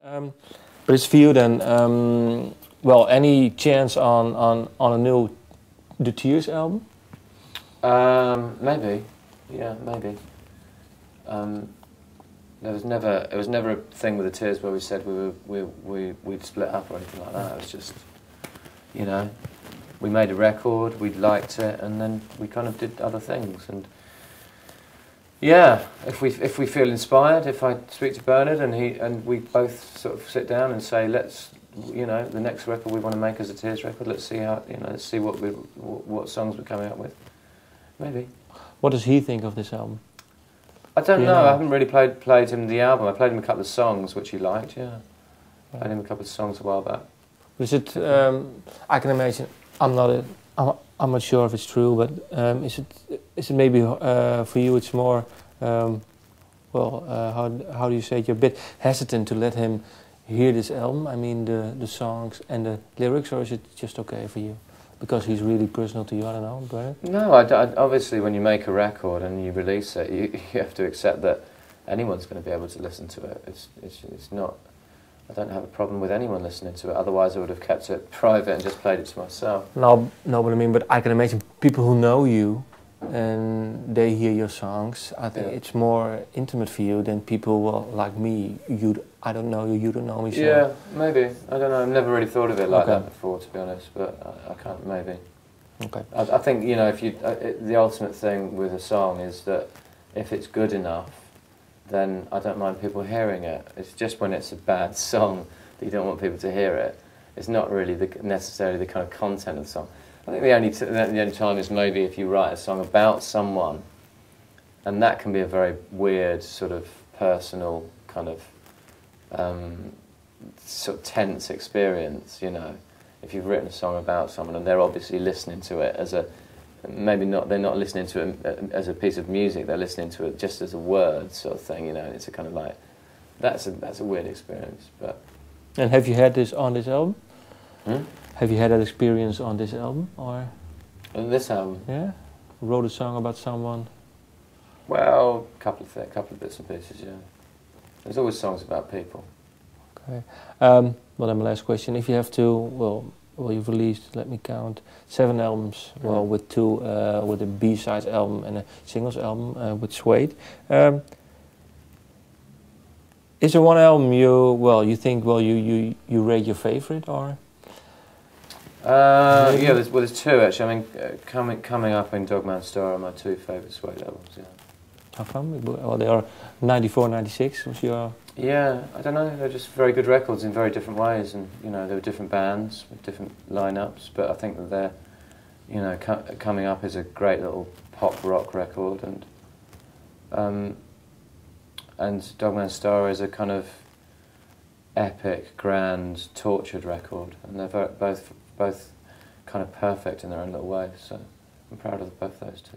Um, but it's for you then. Well, any chance on a new The Tears album? Maybe, yeah, maybe. It was never a thing with the Tears where we said we'd split up or anything like that. It was just, you know, we made a record, we liked it, and then we kind of did other things. And yeah, if we feel inspired, if I speak to Bernard and we both sort of sit down and say, let's, you know, the next record we want to make is a Tears record. Let's see how, you know, let's see what songs we're coming up with. Maybe. What does he think of this album? I don't know. I haven't really played him the album. I played him a couple of songs which he liked. Yeah, played him a couple of songs a while back. Is it? I can imagine. I'm not sure if it's true, but is it maybe for you? It's more. How do you say it? You're a bit hesitant to let him hear this album. I mean the songs and the lyrics, or is it just okay for you? Because he's really personal to you, I don't know, Bernard? No, obviously when you make a record and you release it, you have to accept that anyone's going to be able to listen to it. It's not, I don't have a problem with anyone listening to it, otherwise I would have kept it private and just played it to myself. No, but I mean, but I can imagine people who know you and they hear your songs, I think it's more intimate for you than people like me. I don't know you, you don't know me. So. Yeah, maybe. I don't know, I've never really thought of it like that before, to be honest, but I can't, maybe. Okay. I think, you know, if you, the ultimate thing with a song is that if it's good enough, then I don't mind people hearing it. It's just when it's a bad song that you don't want people to hear it. It's not really necessarily the kind of content of the song. I think the only time is maybe if you write a song about someone, and that can be a very weird, sort of personal, kind of sort of tense experience, you know. If you've written a song about someone and they're obviously listening to it as a, maybe not, they're not listening to it as a piece of music, they're listening to it just as a word sort of thing, you know. It's a kind of like, that's a weird experience, but. And have you had this on this album? Hmm? Have you had that experience on this album, or? On this album? Yeah, wrote a song about someone. Well, a couple of bits and pieces, yeah. There's always songs about people. Okay. Well, then my last question: if you have to, well, you've released, let me count, 7 albums. Well, with 2, with a B-sides album and a singles album with Suede. Is there one album you think you rate your favorite, or? Yeah, there's 2 actually. I mean, coming up in Dogman Star are my 2 favourite Suede albums. Yeah. How come? Well, they are 94, 96. Was your? Yeah, I don't know. They're just very good records in very different ways, and you know, there were different bands with different lineups. But I think that they're, you know, coming up is a great little pop rock record, and Dogman Star is a kind of epic, grand, tortured record, and they're both kind of perfect in their own little way, so I'm proud of both those 2.